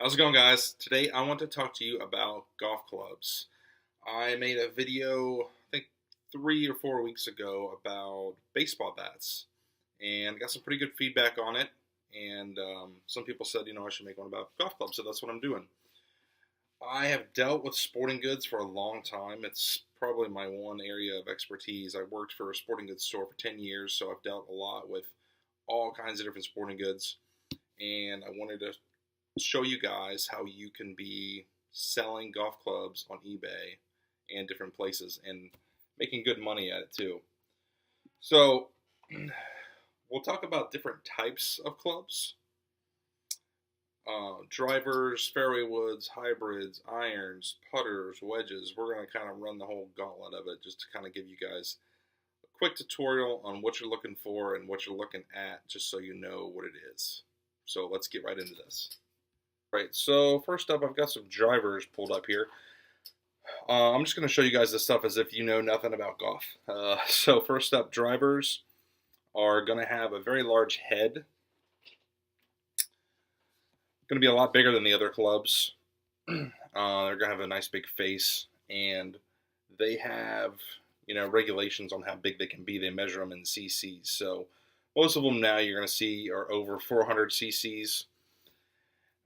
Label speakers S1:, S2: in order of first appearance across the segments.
S1: How's it going, guys? Today I want to talk to you about golf clubs. I made a video, I think 3 or 4 weeks ago, about baseball bats and got some pretty good feedback on it. And some people said, I should make one about golf clubs, so that's what I'm doing. I have dealt with sporting goods for a long time. It's probably my one area of expertise. I worked for a sporting goods store for 10 years, so I've dealt a lot with all kinds of different sporting goods. And I wanted to show you guys how you can be selling golf clubs on eBay and different places and making good money at it too. So we'll talk about different types of clubs. Drivers, fairway woods, hybrids, irons, putters, wedges. We're going to kind of run the whole gauntlet of it just to kind of give you guys a quick tutorial on what you're looking for and what you're looking at, just so you know what it is. So let's get right into this. Right, so first up, I've got some drivers pulled up here. I'm just going to show you guys this stuff as if you know nothing about golf. So first up, drivers are going to have a very large head. Going to be a lot bigger than the other clubs. They're going to have a nice big face, and they have, regulations on how big they can be. They measure them in cc's. So most of them now you're going to see are over 400 cc's.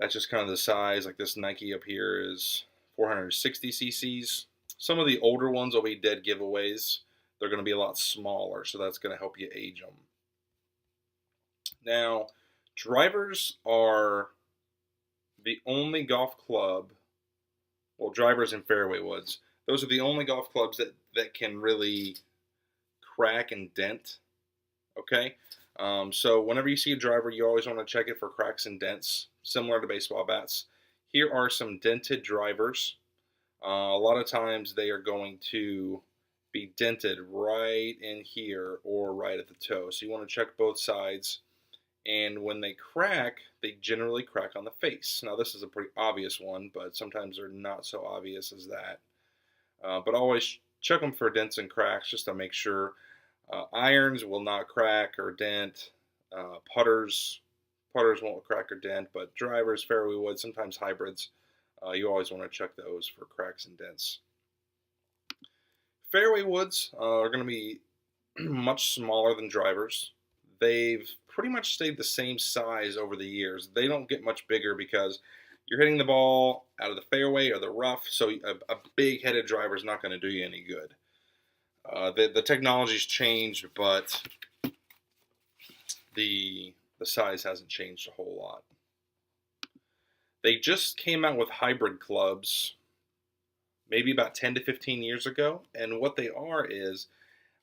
S1: That's just kind of the size. Like this Nike up here is 460 cc's. Some of the older ones will be dead giveaways. They're going to be a lot smaller, so that's going to help you age them. Now, drivers are the only golf club, well, drivers and fairway woods, those are the only golf clubs that can really crack and dent, okay? So whenever you see a driver, you always want to check it for cracks and dents, similar to baseball bats. Here are some dented drivers. A lot of times they are going to be dented right in here or right at the toe. So you want to check both sides. And when they crack, they generally crack on the face. Now this is a pretty obvious one, but sometimes they're not so obvious as that. But always check them for dents and cracks just to make sure. Irons will not crack or dent. Putters won't crack or dent, but drivers, fairway woods, sometimes hybrids, you always want to check those for cracks and dents. Fairway woods are going to be much smaller than drivers. They've pretty much stayed the same size over the years. They don't get much bigger because you're hitting the ball out of the fairway or the rough, so a big-headed driver is not going to do you any good. The technology's changed, but the size hasn't changed a whole lot. They just came out with hybrid clubs maybe about 10 to 15 years ago, and what they are is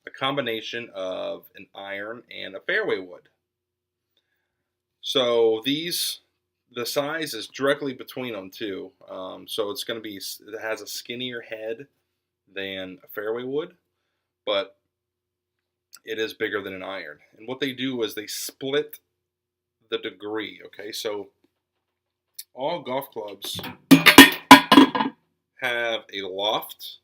S1: a combination of an iron and a fairway wood. So the size is directly between them too. So it's going to be, it has a skinnier head than a fairway wood, but it is bigger than an iron. And what they do is they split the degree, okay? So all golf clubs have a loft,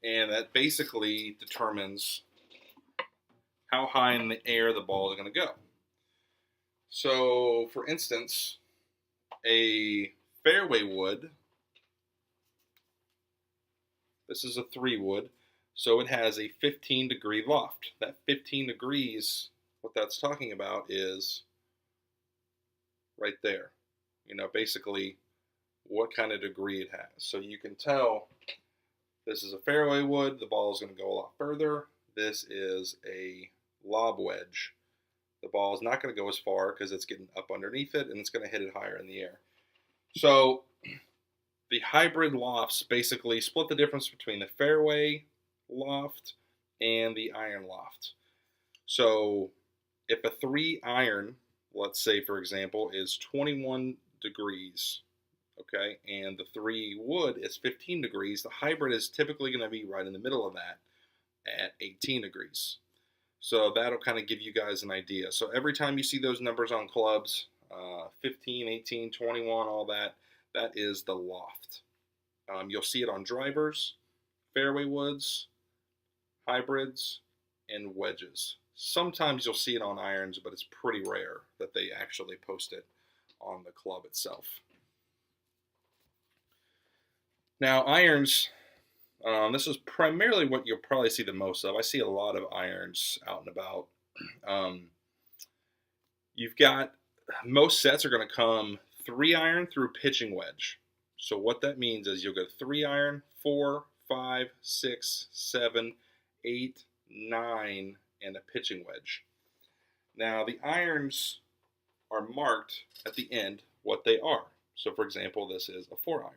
S1: and that basically determines how high in the air the ball is going to go. So, for instance, a fairway wood, this is a 3 wood, so it has a 15-degree loft. That 15 degrees, what that's talking about is right there. Basically what kind of degree it has. So you can tell this is a fairway wood, the ball is going to go a lot further. This is a lob wedge. The ball is not going to go as far because it's getting up underneath it and it's going to hit it higher in the air. So the hybrid lofts basically split the difference between the fairway loft and the iron loft. So if a 3 iron, let's say for example, is 21 degrees, okay, and the 3 wood is 15 degrees, the hybrid is typically going to be right in the middle of that at 18 degrees. So that'll kind of give you guys an idea. So every time you see those numbers on clubs, 15, 18, 21, all that, that is the loft. You'll see it on drivers, fairway woods, hybrids, and wedges. Sometimes you'll see it on irons, but it's pretty rare that they actually post it on the club itself. Now irons, this is primarily what you'll probably see the most of. I see a lot of irons out and about. You've got, most sets are going to come 3-iron through pitching wedge. So what that means is you'll go 3-iron, 4, 5, 6, 7, 8, 9, and a pitching wedge. Now the irons are marked at the end what they are. So for example, this is a 4-iron.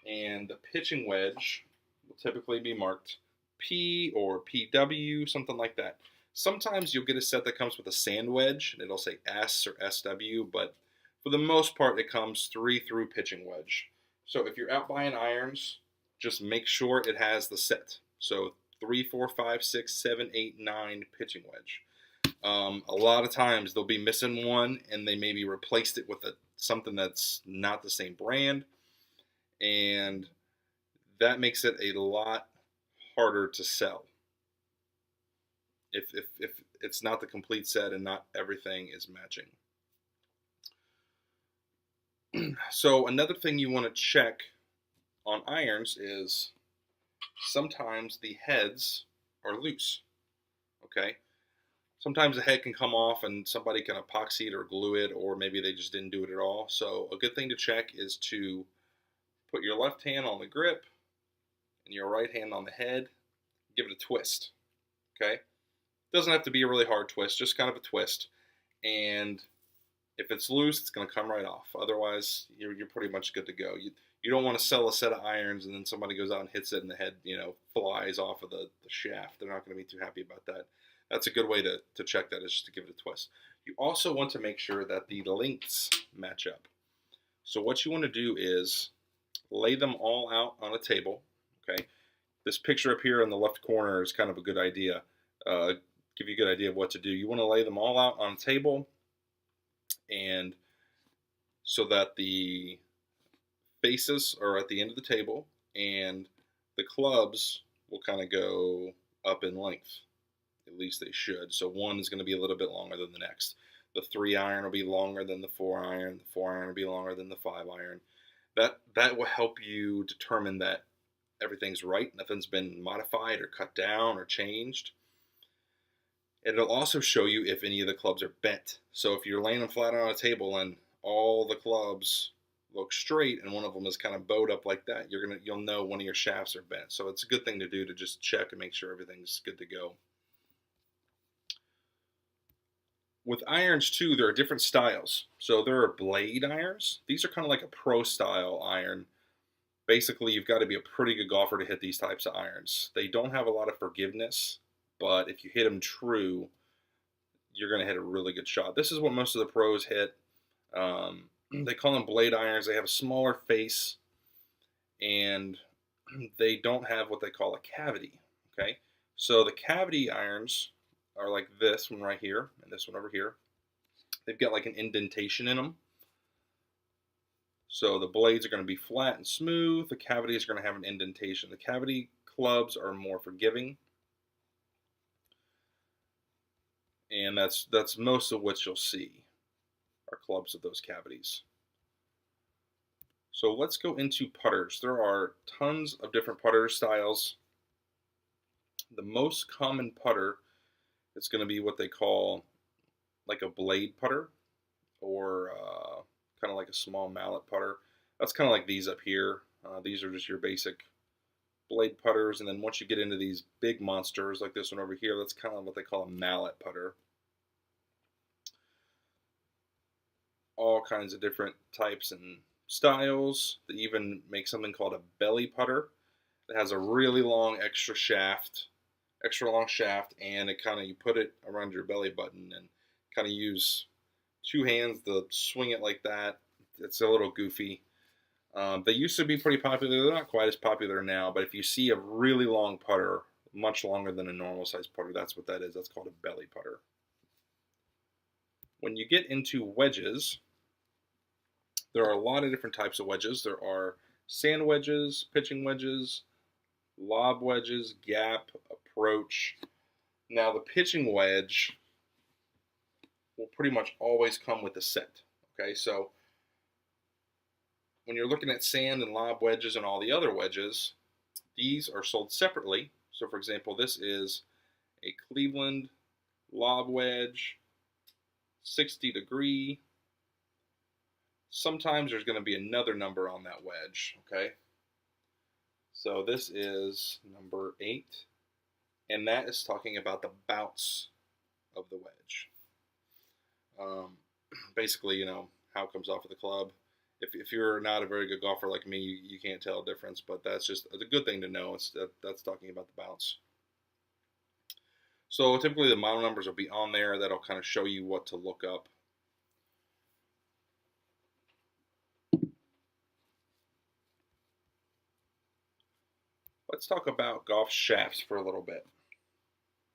S1: And the pitching wedge will typically be marked P or PW, something like that. Sometimes you'll get a set that comes with a sand wedge, and it'll say S or SW, but for the most part, it comes 3 through pitching wedge. So if you're out buying irons, just make sure it has the set. So 3, 4, 5, 6, 7, 8, 9 pitching wedge. A lot of times they'll be missing one, and they maybe replaced it with something that's not the same brand, and that makes it a lot harder to sell if it's not the complete set and not everything is matching. So another thing you want to check on irons is sometimes the heads are loose. Okay, sometimes the head can come off and somebody can epoxy it or glue it, or maybe they just didn't do it at all. So a good thing to check is to put your left hand on the grip and your right hand on the head. Give it a twist. Okay, doesn't have to be a really hard twist, just kind of a twist. And if it's loose, it's going to come right off. Otherwise, you're pretty much good to go. You don't want to sell a set of irons and then somebody goes out and hits it and the head, flies off of the shaft. They're not going to be too happy about that. That's a good way to check that, is just to give it a twist. You also want to make sure that the lengths match up. So what you want to do is lay them all out on a table. Okay, this picture up here in the left corner is kind of a good idea. Give you a good idea of what to do. You want to lay them all out on a table, and so that the faces are at the end of the table and the clubs will kind of go up in length. At least they should. So one is going to be a little bit longer than the next. The 3-iron will be longer than the 4-iron. The 4-iron will be longer than the 5-iron. That will help you determine that everything's right, nothing's been modified or cut down or changed. It'll also show you if any of the clubs are bent. So if you're laying them flat on a table and all the clubs look straight and one of them is kind of bowed up like that, you'll know one of your shafts are bent. So it's a good thing to do, to just check and make sure everything's good to go. With irons too, there are different styles. So there are blade irons. These are kind of like a pro style iron. Basically, you've got to be a pretty good golfer to hit these types of irons. They don't have a lot of forgiveness, but if you hit them true, you're going to hit a really good shot. This is what most of the pros hit. They call them blade irons. They have a smaller face, and they don't have what they call a cavity. Okay, so the cavity irons are like this one right here and this one over here. They've got like an indentation in them. So the blades are going to be flat and smooth. The cavities are going to have an indentation. The cavity clubs are more forgiving. And that's most of what you'll see are clubs of those cavities. So let's go into putters. There are tons of different putter styles. The most common putter is going to be what they call like a blade putter, or kind of like a small mallet putter. That's kind of like these up here. These are just your basic blade putters, and then once you get into these big monsters like this one over here, that's kind of what they call a mallet putter. All kinds of different types and styles. They even make something called a belly putter. It has a really long extra long shaft, and it kind of, you put it around your belly button and kind of use 2 hands to swing it like that. It's a little goofy. They used to be pretty popular. They're not quite as popular now, but if you see a really long putter, much longer than a normal size putter, that's what that is. That's called a belly putter. When you get into wedges, there are a lot of different types of wedges. There are sand wedges, pitching wedges, lob wedges, gap, approach. Now the pitching wedge will pretty much always come with a set. Okay, so when you're looking at sand and lob wedges and all the other wedges, these are sold separately. So for example, this is a Cleveland lob wedge, 60 degree. Sometimes there's going to be another number on that wedge, okay? So this is number 8, and that is talking about the bounce of the wedge. Basically, you know, how it comes off of the club. If you're not a very good golfer like me, you can't tell a difference, but that's just a good thing to know. That's talking about the bounce. So typically the model numbers will be on there. That'll kind of show you what to look up. Let's talk about golf shafts for a little bit.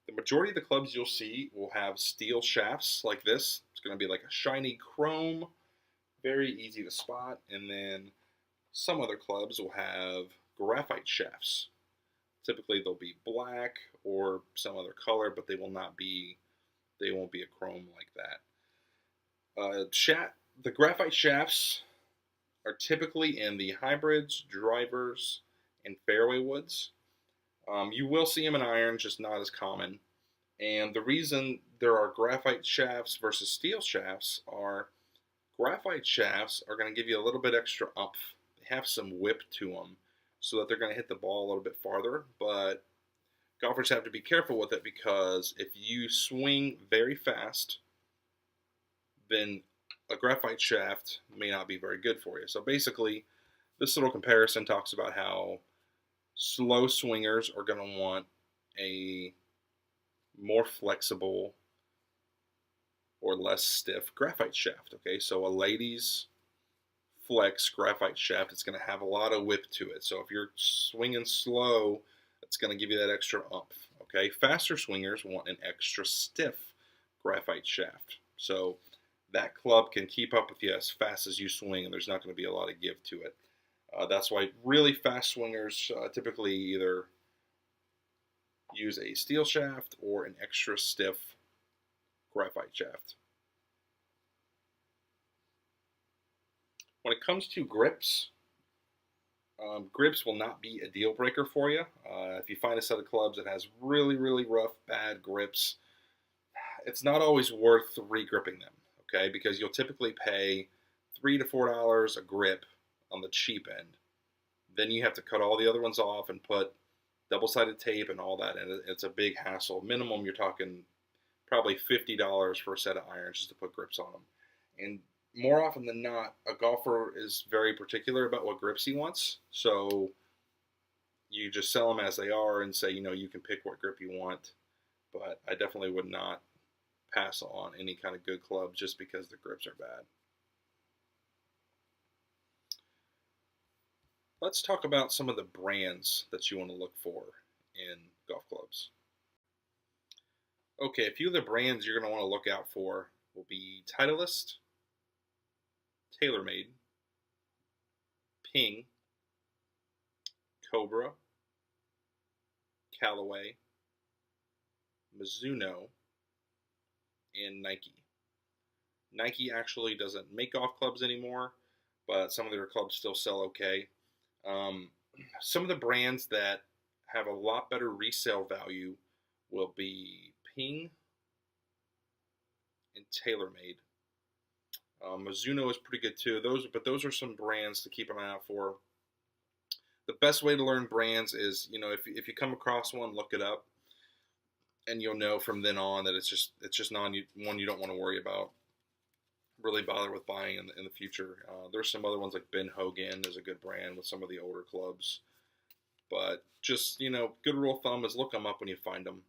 S1: The majority of the clubs you'll see will have steel shafts like this. It's going to be like a shiny chrome, very easy to spot. And then some other clubs will have graphite shafts. Typically they'll be black or some other color, but they won't be a chrome like that. The graphite shafts are typically in the hybrids, drivers, and fairway woods. You will see them in irons, just not as common. And the reason there are graphite shafts versus steel shafts are graphite shafts are going to give you a little bit extra oomph. They have some whip to them so that they're going to hit the ball a little bit farther. But golfers have to be careful with it because if you swing very fast, then a graphite shaft may not be very good for you. So basically, this little comparison talks about how slow swingers are going to want a more flexible or less stiff graphite shaft. Okay, so a ladies flex graphite shaft, it's going to have a lot of whip to it. So if you're swinging slow, it's going to give you that extra oomph. Okay, faster swingers want an extra stiff graphite shaft. So that club can keep up with you as fast as you swing, and there's not going to be a lot of give to it. That's why really fast swingers typically either use a steel shaft or an extra stiff graphite shaft. When it comes to grips, grips will not be a deal breaker for you. If you find a set of clubs that has really, really rough, bad grips, it's not always worth re-gripping them, okay? Because you'll typically pay $3 to $4 a grip on the cheap end. Then you have to cut all the other ones off and put double-sided tape and all that, and it's a big hassle. Minimum, you're talking probably $50 for a set of irons just to put grips on them. And more often than not, a golfer is very particular about what grips he wants, so you just sell them as they are and say, you know, you can pick what grip you want, but I definitely would not pass on any kind of good club just because the grips are bad. Let's talk about some of the brands that you want to look for in golf clubs. Okay, a few of the brands you're going to want to look out for will be TITLEIST, Taylormade, Ping, COBRA, Callaway, MIZUNO, and Nike. Nike actually doesn't make golf clubs anymore, but some of their clubs still sell okay. Some of the brands that have a lot better resale value will be Ping and Taylormade. MIZUNO is pretty good too. Those are some brands to keep an eye out for. The best way to learn brands is, you know, if you come across one, look it up, and you'll know from then on that it's just one you don't want to worry about. Really bother with buying in the future. There's some other ones like Ben Hogan is a good brand with some of the older clubs. But just, you know, good rule of thumb is look them up when you find them.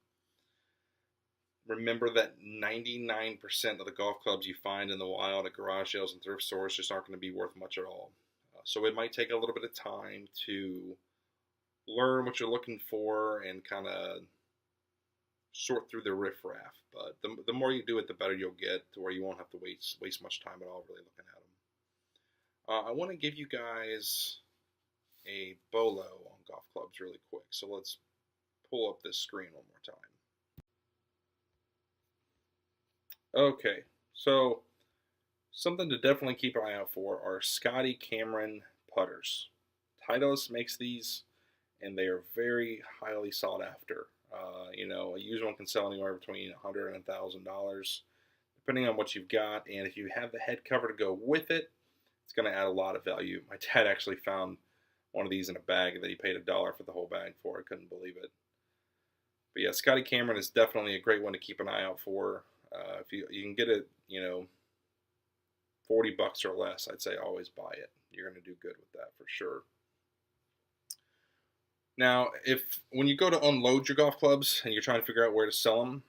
S1: Remember that 99% of the golf clubs you find in the wild at garage sales and thrift stores just aren't going to be worth much at all. So it might take a little bit of time to learn what you're looking for and kind of sort through the riffraff, but the more you do it, the better you'll get to where you won't have to waste much time at all really looking at them. I want to give you guys a BOLO on golf clubs really quick, so let's pull up this screen one more time. Okay, so Something to definitely keep an eye out for are Scotty Cameron putters. Titleist makes these, and they are very highly sought after. A used one can sell anywhere between $100 and $1,000, depending on what you've got. And if you have the head cover to go with it, it's going to add a lot of value. My dad actually found one of these in a bag that he paid $1 for the whole bag for. I couldn't believe it. But yeah, Scotty Cameron is definitely a great one to keep an eye out for. If you can get it, $40 or less, I'd say always buy it. You're going to do good with that for sure. Now, when you go to unload your golf clubs and you're trying to figure out where to sell them,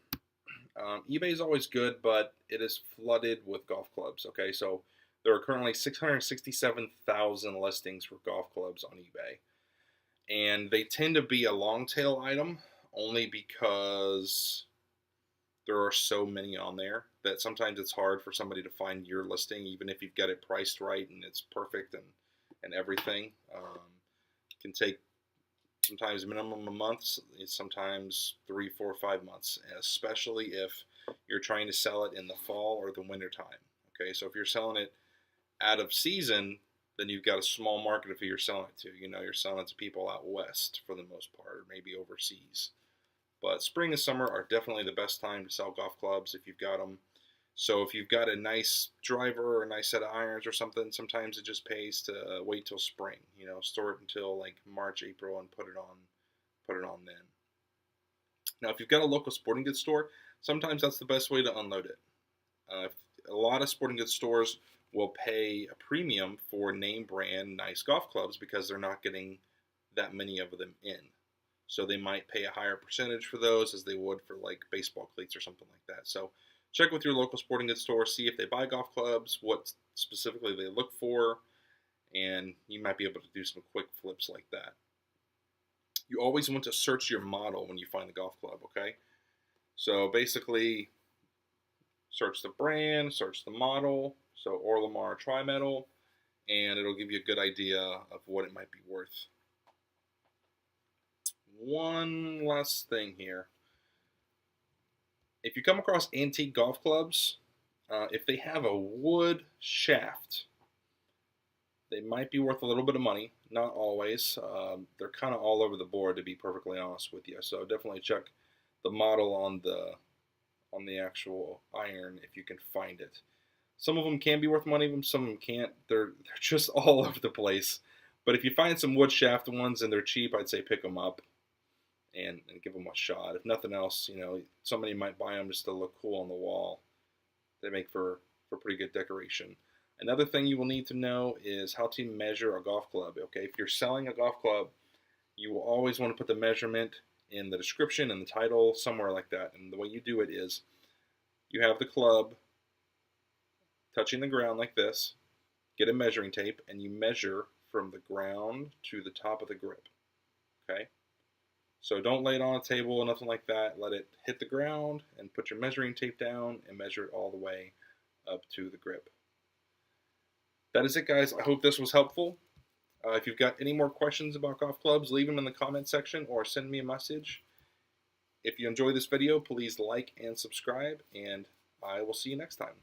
S1: eBay is always good, but it is flooded with golf clubs. Okay, so there are currently 667,000 listings for golf clubs on eBay, and they tend to be a long tail item only because there are so many on there that sometimes it's hard for somebody to find your listing, even if you've got it priced right and it's perfect and everything. It can take sometimes minimum a month, sometimes 3, 4, 5 months, especially if you're trying to sell it in the fall or the winter time. Okay, so if you're selling it out of season, then you've got a small market of who you're selling it to. You're selling it to people out west for the most part, or maybe overseas. But spring and summer are definitely the best time to sell golf clubs if you've got them. So if you've got a nice driver or a nice set of irons or something, sometimes it just pays to wait till spring. Store it until like March, April, and put it on then. Now, if you've got a local sporting goods store, sometimes that's the best way to unload it. A lot of sporting goods stores will pay a premium for name brand nice golf clubs because they're not getting that many of them in. So they might pay a higher percentage for those as they would for like baseball cleats or something like that. So check with your local sporting goods store, see if they buy golf clubs, what specifically they look for, and you might be able to do some quick flips like that. You always want to search your model when you find the golf club, okay? So basically, search the brand, search the model, so Orlamar Tri-Metal, and it'll give you a good idea of what it might be worth. One last thing here. If you come across antique golf clubs, if they have a wood shaft, they might be worth a little bit of money. Not always. They're kind of all over the board, to be perfectly honest with you. So definitely check the model on the actual iron if you can find it. Some of them can be worth money, some of them can't. They're just all over the place. But if you find some wood shaft ones and they're cheap, I'd say pick them up and give them a shot. If nothing else, somebody might buy them just to look cool on the wall. They make for pretty good decoration. Another thing you will need to know is how to measure a golf club. Okay, if you're selling a golf club, you will always want to put the measurement in the description and the title, somewhere like that. And the way you do it is you have the club touching the ground like this, get a measuring tape, and you measure from the ground to the top of the grip. Okay? So don't lay it on a table or nothing like that. Let it hit the ground and put your measuring tape down and measure it all the way up to the grip. That is it, guys. I hope this was helpful. If you've got any more questions about golf clubs, leave them in the comment section or send me a message. If you enjoy this video, please like and subscribe, and I will see you next time.